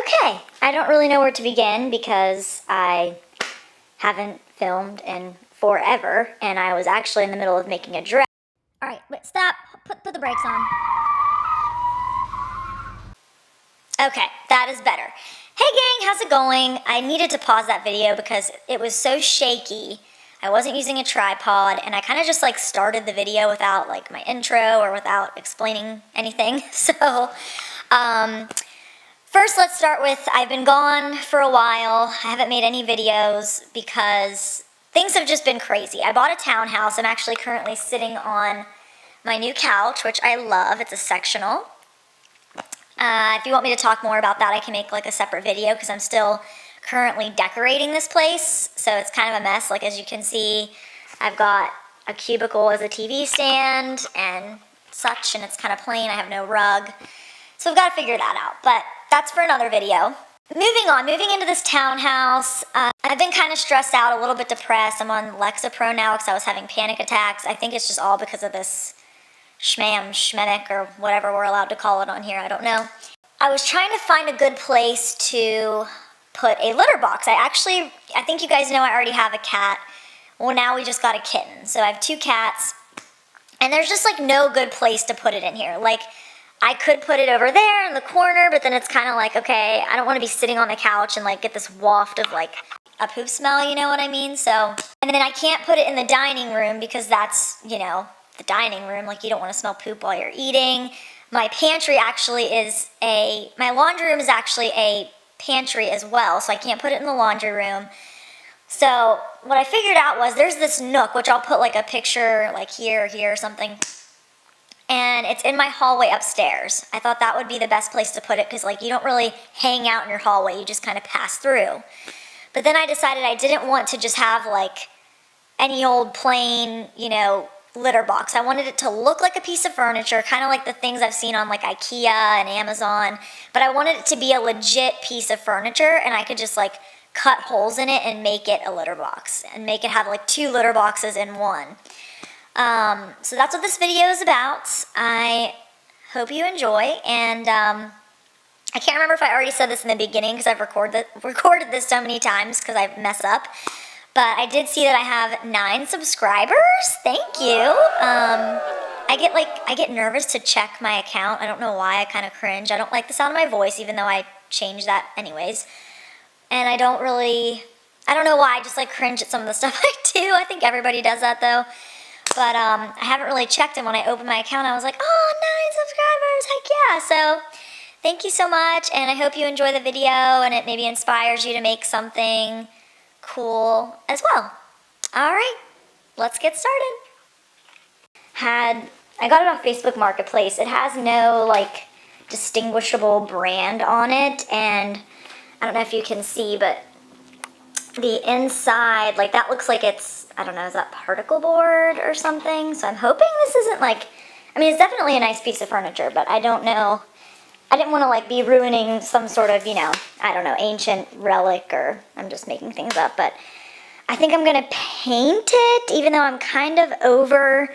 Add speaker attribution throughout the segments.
Speaker 1: Okay, I don't really know where to begin because I haven't filmed in forever, and I was actually in the middle of making a dress. All right, wait, stop. Put the brakes on. Okay, that is better. Hey gang, how's it going? I needed to pause that video because it was so shaky. I wasn't using a tripod, and I kind of just like started the video without like my intro or without explaining anything. So, first let's start with, I've been gone for a while. I haven't made any videos because things have just been crazy. I bought a townhouse. I'm actually currently sitting on my new couch, which I love. It's a sectional. If you want me to talk more about that, I can make like a separate video because I'm still currently decorating this place. So it's kind of a mess. Like as you can see, I've got a cubicle as a TV stand and such, and it's kind of plain. I have no rug. So we've got to figure that out, but that's for another video. Moving into this townhouse, I've been kind of stressed out, a little bit depressed. I'm on Lexapro now because I was having panic attacks. I think it's just all because of this schmemic, or whatever we're allowed to call it on here, I don't know. I was trying to find a good place to put a litter box. I think you guys know I already have a cat. Well, now we just got a kitten. So I have 2 cats, and there's just like no good place to put it in here. Like, I could put it over there in the corner, but then it's kind of like, okay, I don't want to be sitting on the couch and like get this waft of like a poop smell, you know what I mean? So, and then I can't put it in the dining room because that's, you know, the dining room, like you don't want to smell poop while you're eating. My pantry actually is my laundry room is actually a pantry as well, so I can't put it in the laundry room. So what I figured out was there's this nook, which I'll put like a picture like here or something, and it's in my hallway upstairs. I thought that would be the best place to put it because like you don't really hang out in your hallway, you just kind of pass through. But then I decided I didn't want to just have like any old plain, you know, litter box. I wanted it to look like a piece of furniture, kind of like the things I've seen on like IKEA and Amazon, but I wanted it to be a legit piece of furniture, and I could just like cut holes in it and make it a litter box and make it have like 2 litter boxes in one. So that's what this video is about. I hope you enjoy, and I can't remember if I already said this in the beginning because I've recorded this so many times because I mess up. But I did see that I have 9 subscribers. Thank you. I get nervous to check my account. I don't know why. I kind of cringe. I don't like the sound of my voice, even though I changed that anyways. And I don't know why. I just like cringe at some of the stuff I do. I think everybody does that though. But I haven't really checked, and when I opened my account, I was like, oh, 9 subscribers. Heck yeah. So thank you so much, and I hope you enjoy the video and it maybe inspires you to make something cool as well. All right, let's get started. I got it off Facebook Marketplace. It has no like distinguishable brand on it, and I don't know if you can see, but the inside, like that looks like it's, I don't know, is that particle board or something? So I'm hoping this isn't like, I mean, it's definitely a nice piece of furniture, but I don't know. I didn't want to like be ruining some sort of, you know, I don't know, ancient relic, or I'm just making things up, but I think I'm going to paint it, even though I'm kind of over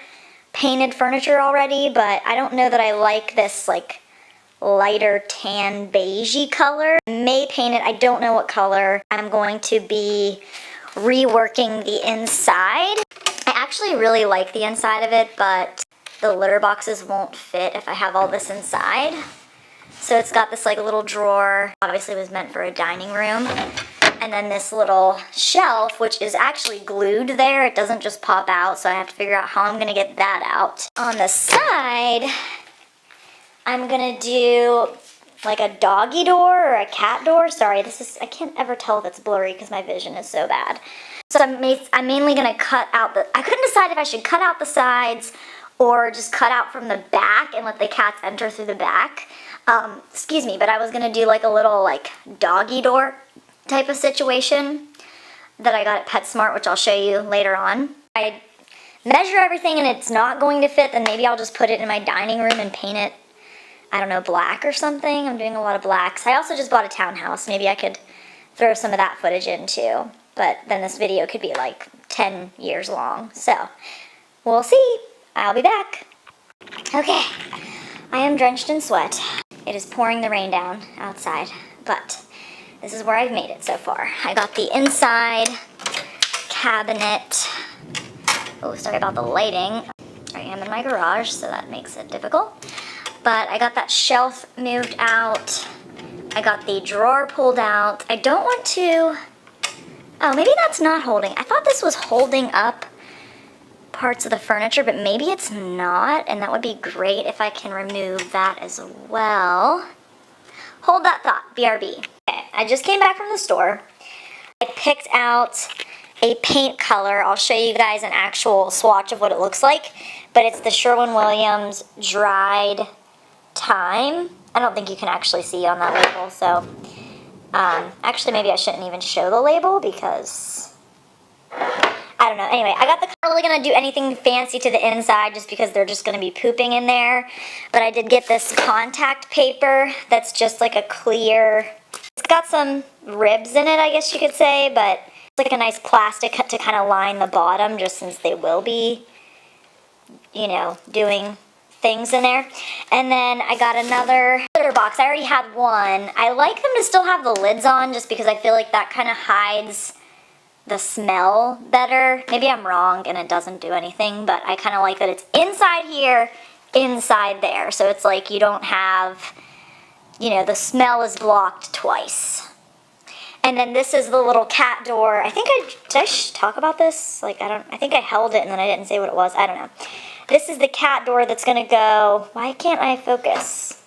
Speaker 1: painted furniture already, but I don't know that I like this like lighter tan beigey color. I may paint it, I don't know what color. I'm going to be reworking the inside. I actually really like the inside of it, but the litter boxes won't fit if I have all this inside. So it's got this like little drawer, obviously was meant for a dining room, and then this little shelf, which is actually glued there. It doesn't just pop out, so I have to figure out how I'm gonna get that out. On the side, I'm gonna do like a doggy door or a cat door. Sorry, I can't ever tell if it's blurry because my vision is so bad. So I'm mainly gonna cut out I couldn't decide if I should cut out the sides or just cut out from the back and let the cats enter through the back. Excuse me, but I was gonna do like a little like doggy door type of situation that I got at PetSmart, which I'll show you later on. I measure everything and it's not going to fit, then maybe I'll just put it in my dining room and paint it, I don't know, black or something. I'm doing a lot of blacks. I also just bought a townhouse. Maybe I could throw some of that footage in too, but then this video could be like 10 years long. So we'll see. I'll be back. Okay, I am drenched in sweat. It is pouring the rain down outside, but this is where I've made it so far. I got the inside cabinet. Oh, sorry about the lighting. I am in my garage, so that makes it difficult. But I got that shelf moved out. I got the drawer pulled out. I don't want to... Oh, maybe that's not holding. I thought this was holding up parts of the furniture, but maybe it's not, and that would be great if I can remove that as well. Hold that thought, BRB. Okay, I just came back from the store. I picked out a paint color. I'll show you guys an actual swatch of what it looks like, but it's the Sherwin-Williams Dried Thyme. I don't think you can actually see on that label, so actually maybe I shouldn't even show the label because I don't know. Anyway, I got the, not really going to do anything fancy to the inside just because they're just going to be pooping in there. But I did get this contact paper that's just like a clear, it's got some ribs in it, I guess you could say, but it's like a nice plastic to kind of line the bottom just since they will be, you know, doing things in there. And then I got another litter box. I already had one. I like them to still have the lids on just because I feel like that kind of hides the smell better. Maybe I'm wrong and it doesn't do anything, but I kind of like that it's inside here, inside there. So it's like you don't have, you know, the smell is blocked twice. And then this is the little cat door. I think did I talk about this? Like, I think I held it and then I didn't say what it was. I don't know. This is the cat door that's gonna go, why can't I focus?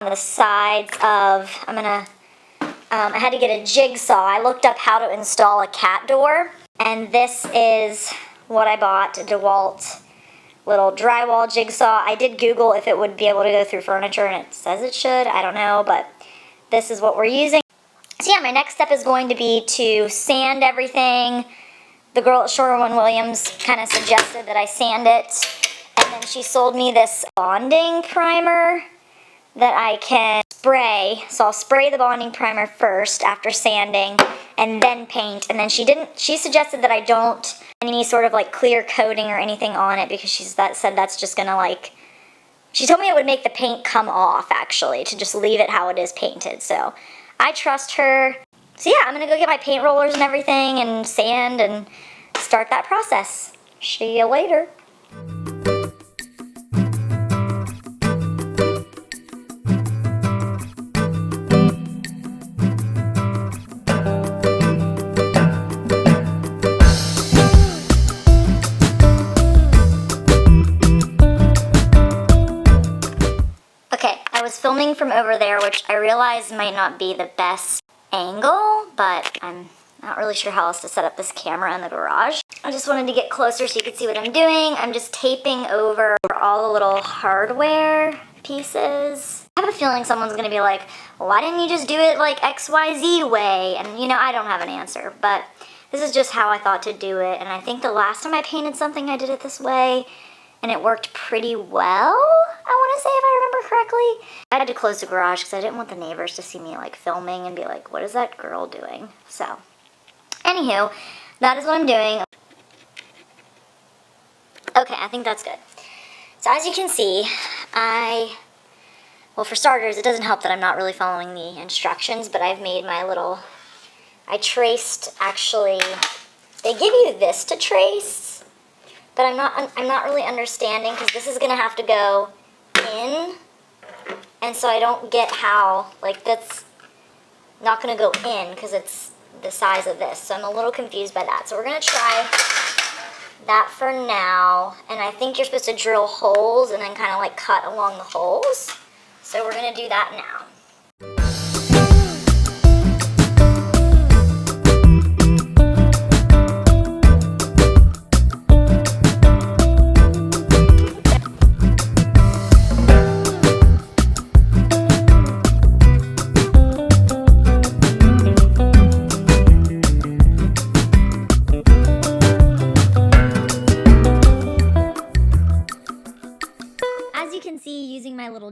Speaker 1: On the sides of, I had to get a jigsaw. I looked up how to install a cat door, and this is what I bought, a DeWalt little drywall jigsaw. I did Google if it would be able to go through furniture, and it says it should. I don't know, but this is what we're using. So yeah, my next step is going to be to sand everything. The girl at Sherwin-Williams kind of suggested that I sand it, and then she sold me this bonding primer that I can spray. So I'll spray the bonding primer first after sanding and then paint. And then she suggested that I don't any sort of like clear coating or anything on it because said that's just gonna like, she told me it would make the paint come off actually, to just leave it how it is painted. So I trust her. So yeah, I'm gonna go get my paint rollers and everything and sand and start that process. See you later. Filming from over there, which I realize might not be the best angle, but I'm not really sure how else to set up this camera in the garage. I just wanted to get closer so you could see what I'm doing. I'm just taping over all the little hardware pieces. I have a feeling someone's gonna be like, well, why didn't you just do it like XYZ way? And you know, I don't have an answer, but this is just how I thought to do it. And I think the last time I painted something, I did it this way. And it worked pretty well, I want to say, if I remember correctly. I had to close the garage because I didn't want the neighbors to see me like filming and be like, what is that girl doing? So, anywho, that is what I'm doing. Okay, I think that's good. So as you can see, well, for starters, it doesn't help that I'm not really following the instructions, but I've made my little, I traced, actually, they give you this to trace. But I'm not really understanding because this is gonna have to go in, and so I don't get how, like, that's not gonna go in because it's the size of this. So I'm a little confused by that. So we're gonna try that for now, and I think you're supposed to drill holes and then kind of like cut along the holes. So we're gonna do that now.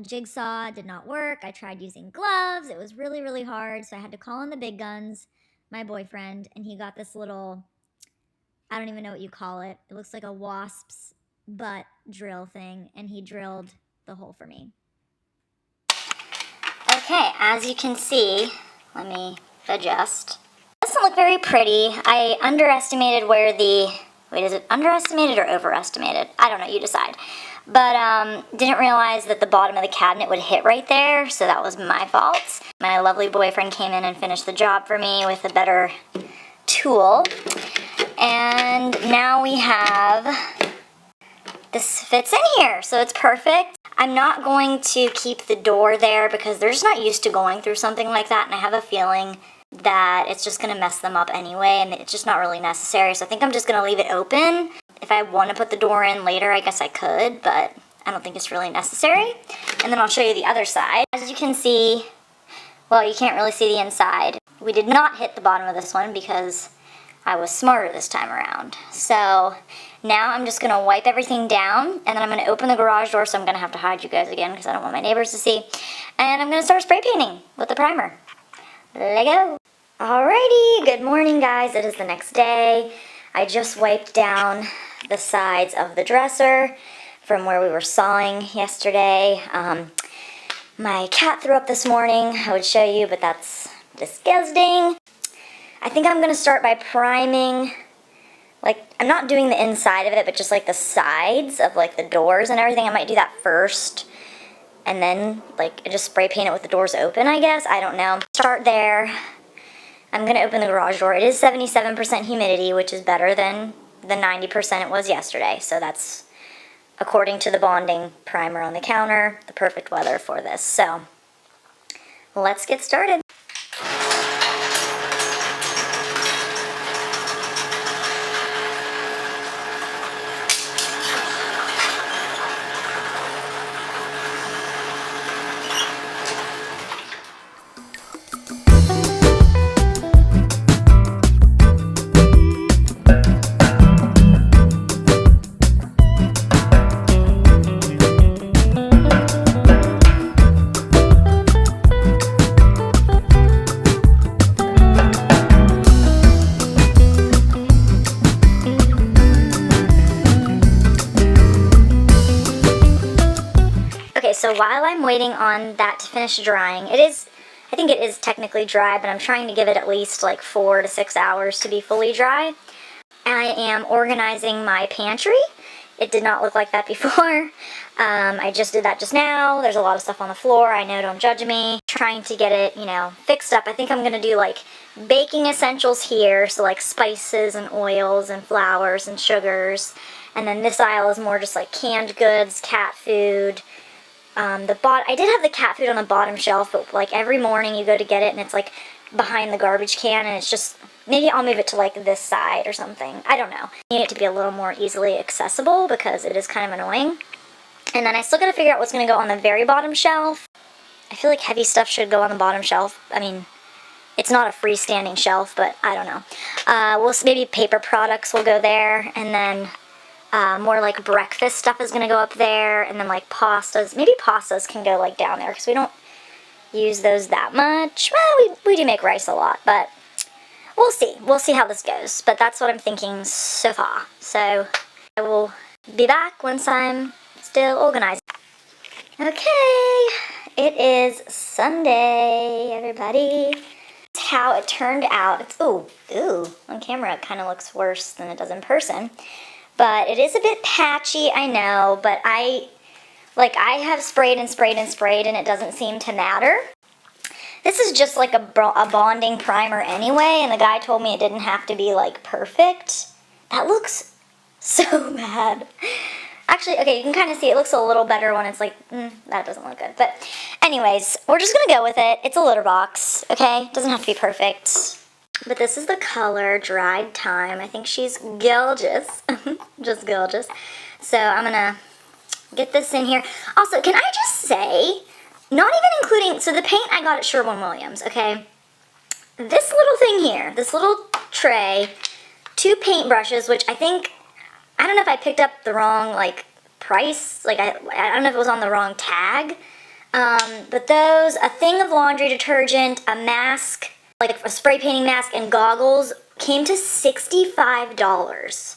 Speaker 1: Jigsaw did not work. I tried using gloves. It was really, really hard. So I had to call in the big guns, my boyfriend, and he got this little, I don't even know what you call it. It looks like a wasp's butt drill thing, and he drilled the hole for me. Okay, as you can see, let me adjust. It doesn't look very pretty. I underestimated where the, wait, is it underestimated or overestimated? I don't know, you decide. But didn't realize that the bottom of the cabinet would hit right there, so that was my fault. My lovely boyfriend came in and finished the job for me with a better tool. And now we have, this fits in here, so it's perfect. I'm not going to keep the door there because they're just not used to going through something like that, and I have a feeling that it's just gonna mess them up anyway, and it's just not really necessary, so I think I'm just gonna leave it open. If I want to put the door in later, I guess I could, but I don't think it's really necessary. And then I'll show you the other side. As you can see, well, you can't really see the inside. We did not hit the bottom of this one because I was smarter this time around. So now I'm just gonna wipe everything down, and then I'm gonna open the garage door, so I'm gonna have to hide you guys again because I don't want my neighbors to see. And I'm gonna start spray painting with the primer. Let go. Alrighty, good morning guys. It is the next day. I just wiped down the sides of the dresser from where we were sawing yesterday. My cat threw up this morning. I would show you, but that's disgusting. I think I'm gonna start by priming, like, I'm not doing the inside of it, but just like the sides of like the doors and everything. I might do that first and then like just spray paint it with the doors open, I guess. I don't know. Start there. I'm gonna open the garage door. It is 77% humidity, which is better than the 90% it was yesterday. So that's, according to the bonding primer on the counter, the perfect weather for this. So let's get started. So while I'm waiting on that to finish drying, I think it is technically dry, but I'm trying to give it at least like 4 to 6 hours to be fully dry. I am organizing my pantry. It did not look like that before. I just did that just now. There's a lot of stuff on the floor. I know, don't judge me. Trying to get it, you know, fixed up. I think I'm going to do like baking essentials here, so like spices and oils and flours and sugars. And then this aisle is more just like canned goods, cat food. I did have the cat food on the bottom shelf, but like every morning you go to get it and it's like behind the garbage can, and it's just, maybe I'll move it to like this side or something. I don't know. I need it to be a little more easily accessible because it is kind of annoying. And then I still gotta figure out what's gonna go on the very bottom shelf. I feel like heavy stuff should go on the bottom shelf. I mean, it's not a freestanding shelf, but I don't know. Maybe paper products will go there, and then more like breakfast stuff is going to go up there, and then like pastas. Maybe pastas can go like down there because we don't use those that much. Well, we do make rice a lot, but we'll see. We'll see how this goes. But that's what I'm thinking so far. So I will be back once I'm still organized. Okay, it is Sunday, everybody. That's how it turned out. It's, ooh, on camera it kind of looks worse than it does in person. But it is a bit patchy, I know, but I have sprayed and sprayed and sprayed, and it doesn't seem to matter. This is just like a bonding primer anyway, and the guy told me it didn't have to be like perfect. That looks so bad. Actually, okay, you can kind of see it looks a little better when it's like, that doesn't look good. But anyways, we're just going to go with it. It's a litter box, okay? It doesn't have to be perfect. But this is the color, Dried Thyme. I think she's gorgeous. Just gorgeous. So I'm going to get this in here. Also, can I just say, not even including, so the paint I got at Sherwin-Williams, okay? This little thing here, this little tray, 2 paintbrushes, which I think, I don't know if I picked up the wrong, like, price. Like, I don't know if it was on the wrong tag. But those, a thing of laundry detergent, a mask, like a spray painting mask, and goggles came to $65.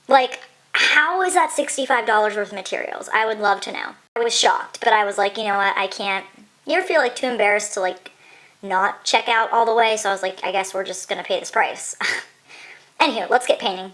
Speaker 1: Like, how is that $65 worth of materials? I would love to know. I was shocked, but I was like, you know what, I can't You ever feel like too embarrassed to like not check out all the way? So I was like, I guess we're just gonna pay this price. Anywho, let's get painting.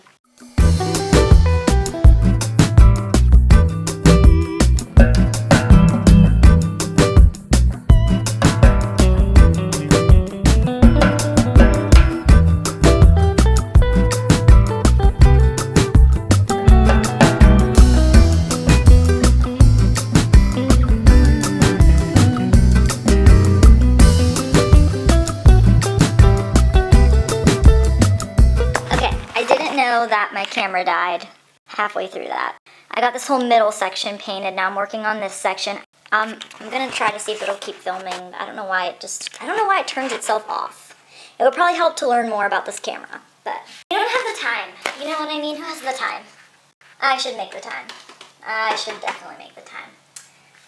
Speaker 1: That my camera died halfway through that. I got this whole middle section painted. Now I'm working on this section. I'm gonna try to see if it'll keep filming. I don't know why it turns itself off. It would probably help to learn more about this camera, but you don't have the time. You know what I mean? Who has the time? I should make the time. I should definitely make the time.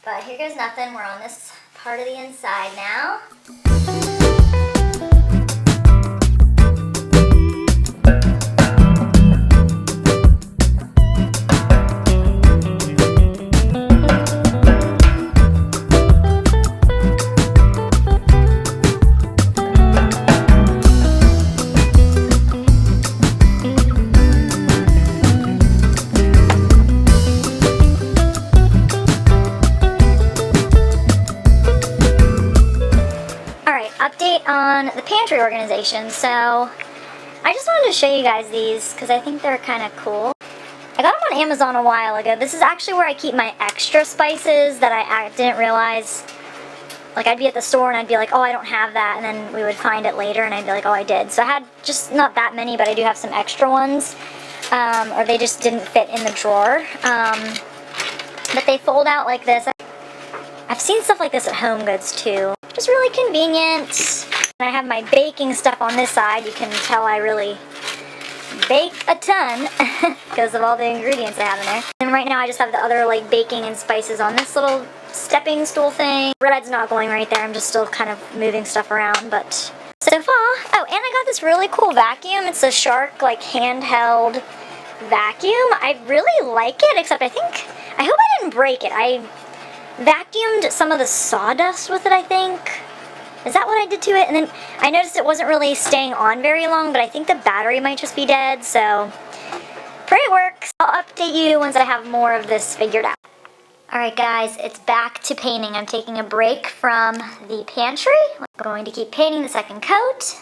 Speaker 1: But here goes nothing. We're on this part of the inside now. On the pantry organization. So I just wanted to show you guys these because I think they're kind of cool. I got them on Amazon a while ago. This is actually where I keep my extra spices that I didn't realize. Like, I'd be at the store and I'd be like, oh, I don't have that, and then we would find it later and I'd be like, oh, I did. So I had just not that many, but I do have some extra ones, or they just didn't fit in the drawer. But they fold out like this. I've seen stuff like this at Home Goods too. Just really convenient. And I have my baking stuff on this side. You can tell I really bake a ton because of all the ingredients I have in there. And right now I just have the other like baking and spices on this little stepping stool thing. Red's not going right there. I'm just still kind of moving stuff around, but so far. Oh, and I got this really cool vacuum. It's a Shark like handheld vacuum. I really like it, except I hope I didn't break it. I vacuumed some of the sawdust with it, I think. Is that what I did to it? And then I noticed it wasn't really staying on very long, but I think the battery might just be dead, so pray it works. I'll update you once I have more of this figured out. Alright guys, it's back to painting. I'm taking a break from the pantry. I'm going to keep painting the second coat,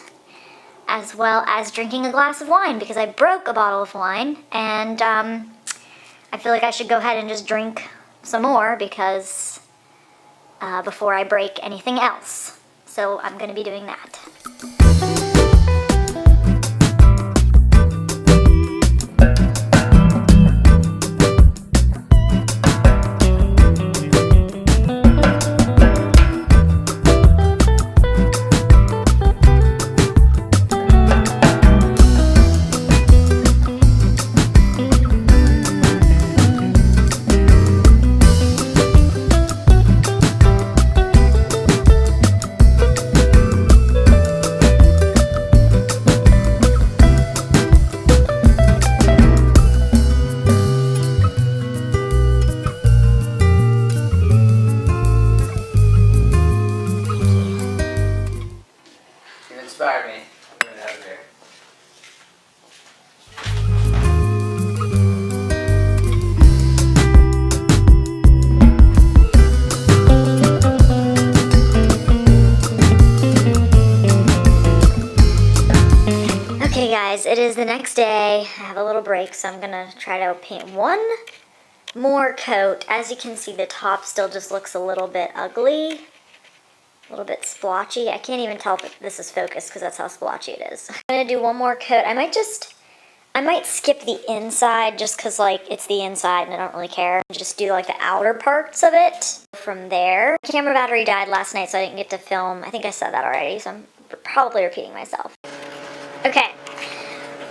Speaker 1: as well as drinking a glass of wine, because I broke a bottle of wine, and I feel like I should go ahead and just drink some more, because before I break anything else. So I'm going to be doing that.
Speaker 2: Inspired me. I'm going to have it here.
Speaker 1: Okay guys, it is the next day. I have a little break, so I'm gonna try to paint one more coat. As you can see, the top still just looks a little bit ugly. A little bit splotchy. I can't even tell if this is focused because that's how splotchy it is. I'm gonna do one more coat. I might skip the inside just because like it's the inside and I don't really care. Just do like the outer parts of it. From there, camera battery died last night, so I didn't get to film. I think I said that already, so I'm probably repeating myself. Okay,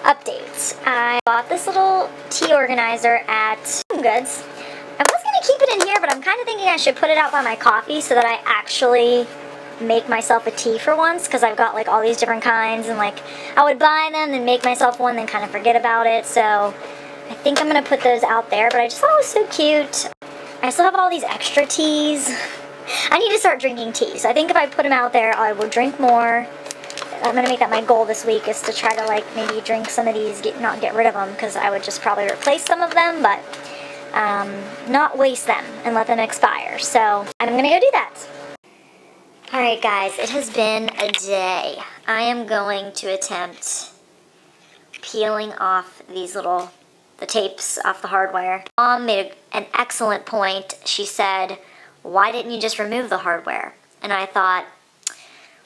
Speaker 1: updates. I bought this little tea organizer at Home Goods. I was gonna keep it in here, but I'm kind of thinking I should put it out by my coffee so that I actually make myself a tea for once, because I've got like all these different kinds, and like I would buy them and make myself one, then kind of forget about it. So I think I'm gonna put those out there, but I just thought it was so cute. I still have all these extra teas I need to start drinking tea. So I think if I put them out there, I will drink more. I'm gonna make that my goal this week, is to try to like maybe drink some of these, not get rid of them, because I would just probably replace some of them, but not waste them and let them expire. So I'm gonna go do that. Alright guys, it has been a day. I am going to attempt peeling off these the tapes off the hardware. Mom made an excellent point. She said, why didn't you just remove the hardware? And I thought,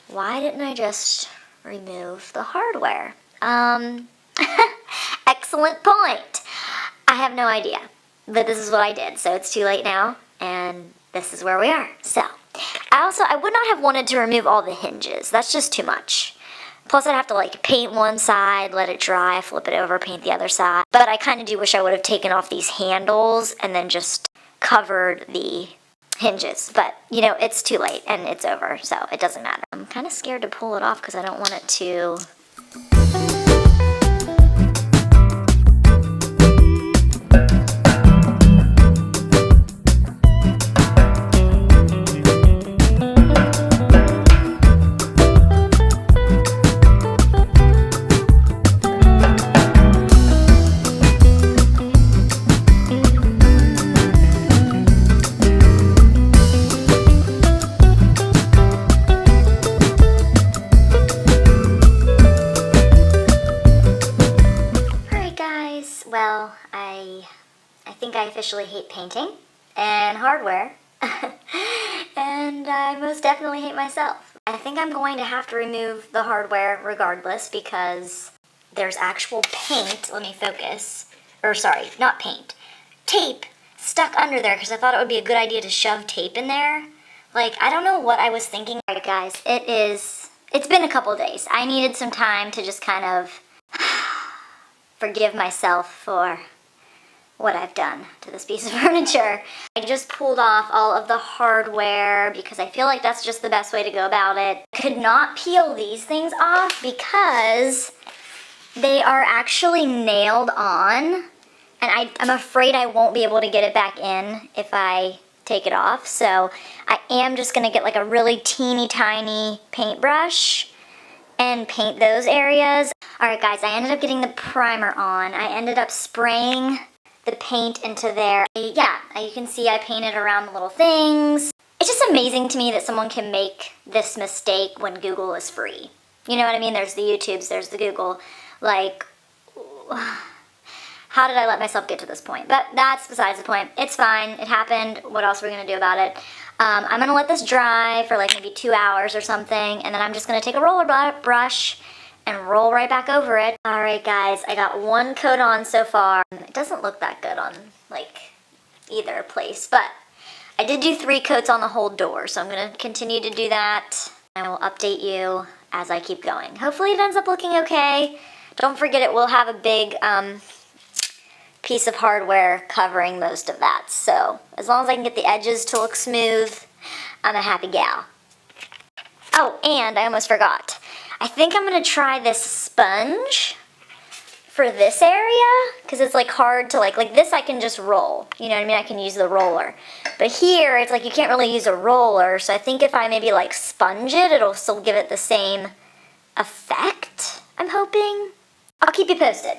Speaker 1: why didn't I just remove the hardware? Excellent point. I have no idea, but this is what I did. So it's too late now, and this is where we are. So I would not have wanted to remove all the hinges. That's just too much. Plus I'd have to like paint one side, let it dry, flip it over, paint the other side. But I kind of do wish I would have taken off these handles and then just covered the hinges. But you know, it's too late and it's over, so it doesn't matter. I'm kind of scared to pull it off because I don't want it to... Well, I think I officially hate painting and hardware, and I most definitely hate myself. I think I'm going to have to remove the hardware regardless because there's actual paint, let me focus, or sorry, not paint, tape stuck under there because I thought it would be a good idea to shove tape in there. Like, I don't know what I was thinking. Alright guys, it's been a couple days. I needed some time to just kind of forgive myself for what I've done to this piece of furniture. I just pulled off all of the hardware because I feel like that's just the best way to go about it. I could not peel these things off because they are actually nailed on, and I'm afraid I won't be able to get it back in if I take it off. So I am just gonna get like a really teeny tiny paintbrush and paint those areas. Alright guys, I ended up getting the primer on. I ended up spraying the paint into there. Yeah, you can see I painted around the little things. It's just amazing to me that someone can make this mistake when Google is free. You know what I mean? There's the YouTubes, there's the Google. Like, how did I let myself get to this point? But that's besides the point. It's fine, it happened. What else are we gonna do about it? I'm gonna let this dry for like maybe 2 hours or something, and then I'm just gonna take a roller brush and roll right back over it. Alright guys, I got one coat on so far. It doesn't look that good on like either place, but I did do 3 coats on the whole door, so I'm gonna continue to do that. I will update you as I keep going. Hopefully it ends up looking okay. Don't forget it will have a big piece of hardware covering most of that. So as long as I can get the edges to look smooth, I'm a happy gal. Oh, and I almost forgot. I think I'm gonna try this sponge for this area because it's like hard to like this I can just roll. You know what I mean? I can use the roller. But here it's like you can't really use a roller. So I think if I maybe like sponge it, it'll still give it the same effect, I'm hoping. I'll keep you posted.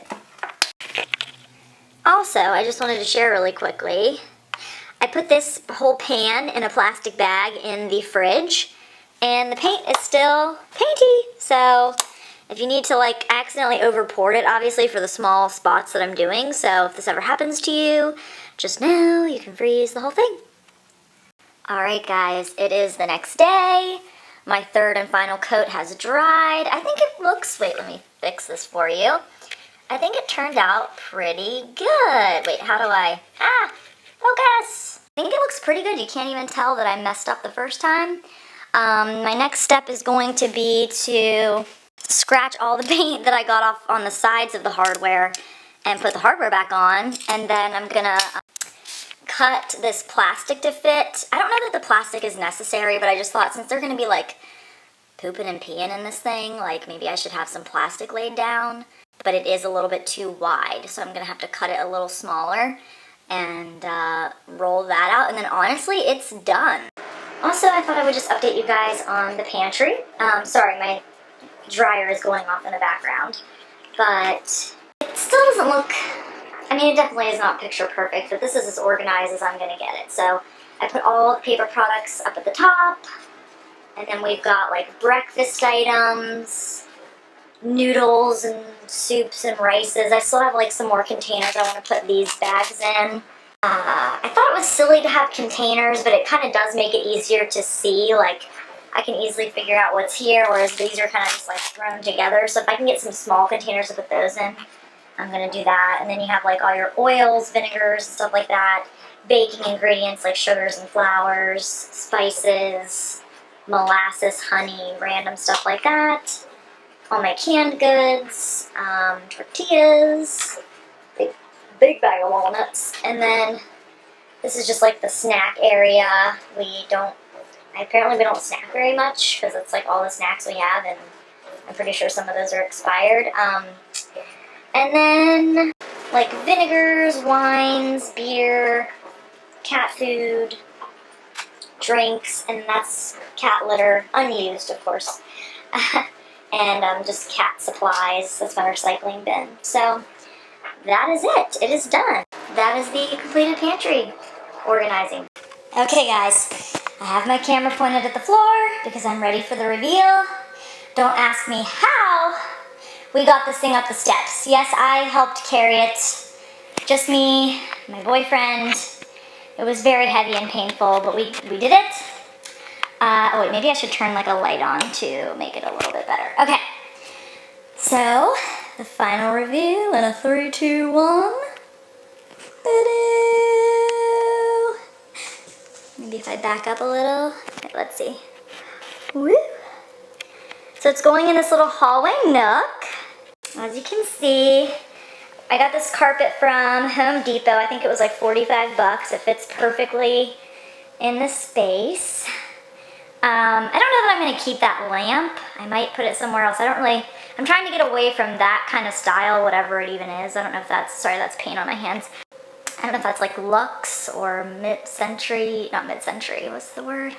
Speaker 1: Also, I just wanted to share really quickly, I put this whole pan in a plastic bag in the fridge, and the paint is still painty. So if you need to like accidentally over pour it, obviously for the small spots that I'm doing, so if this ever happens to you, just know you can freeze the whole thing. Alright guys, it is the next day. My third and final coat has dried. I think it looks, wait, let me fix this for you. I think it turned out pretty good. Wait, how do I, focus. I think it looks pretty good. You can't even tell that I messed up the first time. My next step is going to be to scratch all the paint that I got off on the sides of the hardware and put the hardware back on. And then I'm gonna cut this plastic to fit. I don't know that the plastic is necessary, but I just thought since they're gonna be like pooping and peeing in this thing, like maybe I should have some plastic laid down. But it is a little bit too wide, so I'm gonna have to cut it a little smaller and roll that out, and then honestly, it's done. Also, I thought I would just update you guys on the pantry. Sorry, my dryer is going off in the background, but it still doesn't look, I mean, it definitely is not picture perfect, but this is as organized as I'm gonna get it. So I put all the paper products up at the top, and then we've got like breakfast items, noodles and soups and rices. I still have like some more containers I want to put these bags in. I thought it was silly to have containers, but it kind of does make it easier to see. Like, I can easily figure out what's here, whereas these are kind of just like thrown together. So if I can get some small containers to put those in, I'm going to do that. And then you have like all your oils, vinegars, and stuff like that. Baking ingredients like sugars and flours, spices, molasses, honey, random stuff like that. All my canned goods, tortillas, big bag of walnuts, and then this is just like the snack area. Apparently we don't snack very much because it's like all the snacks we have, and I'm pretty sure some of those are expired. And then like vinegars, wines, beer, cat food, drinks, and that's cat litter, unused of course, and just cat supplies. That's my recycling bin. So that is it. It is done. That is the completed pantry organizing. Okay guys, I have my camera pointed at the floor because I'm ready for the reveal. Don't ask me how we got this thing up the steps. Yes, I helped carry it. Just me, my boyfriend. It was very heavy and painful, but we did it. Oh wait, maybe I should turn like a light on to make it a little bit better. Okay, so the final review in a 3, 2, 1. Maybe if I back up a little. Okay, let's see. Woo! So it's going in this little hallway nook. As you can see, I got this carpet from Home Depot. I think it was like 45 bucks. It fits perfectly in the space. I don't know that I'm going to keep that lamp. I might put it somewhere else. I'm trying to get away from that kind of style, whatever it even is. I don't know if that's, sorry, that's paint on my hands. I don't know if that's like Luxe or mid-century, not mid-century, what's the word?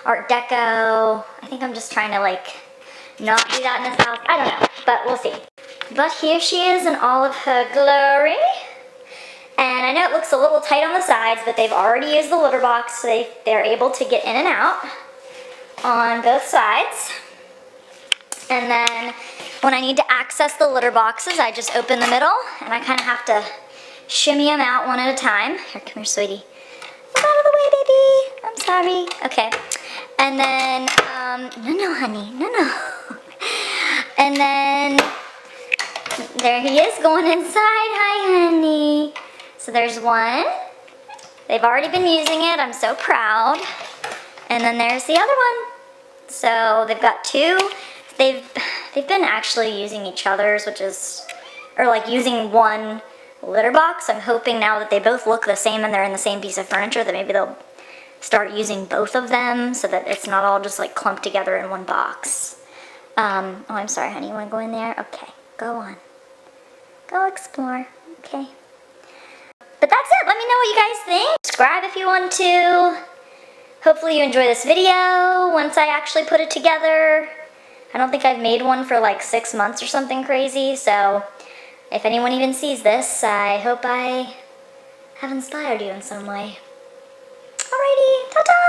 Speaker 1: Art Deco. I think I'm just trying to like not do that in this house. I don't know, but we'll see. But here she is in all of her glory. And I know it looks a little tight on the sides, but they've already used the litter box, so they're able to get in and out on both sides. And then when I need to access the litter boxes, I just open the middle, and I kind of have to shimmy them out one at a time. Here, come here, sweetie. Get out of the way, baby. I'm sorry. Okay. And then, no, honey, no. And then, there he is going inside. Hi, honey. So there's one. They've already been using it. I'm so proud. And then there's the other one. So they've got two. They've been actually using each other's, or like using one litter box. I'm hoping now that they both look the same and they're in the same piece of furniture that maybe they'll start using both of them so that it's not all just like clumped together in one box. Oh, I'm sorry, honey. You want to go in there? Okay, go on. Go explore. Okay. But that's it. Let me know what you guys think. Subscribe if you want to. Hopefully you enjoy this video once I actually put it together. I don't think I've made one for like 6 months or something crazy, so if anyone even sees this, I hope I have inspired you in some way. Alrighty, ta-ta!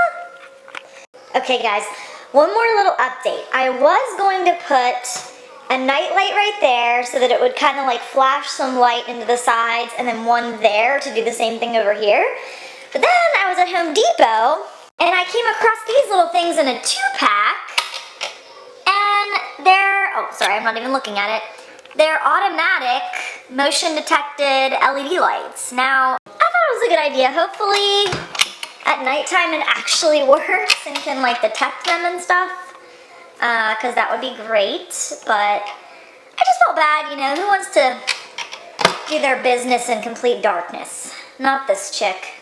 Speaker 1: Okay guys, one more little update. I was going to put a night light right there so that it would kind of like flash some light into the sides, and then one there to do the same thing over here. But then I was at Home Depot and I came across these little things in a 2-pack, and they're, oh sorry, I'm not even looking at it. They're automatic motion detected LED lights. Now, I thought it was a good idea. Hopefully at nighttime it actually works and can like detect them and stuff, because that would be great. But I just felt bad, you know, who wants to do their business in complete darkness? Not this chick.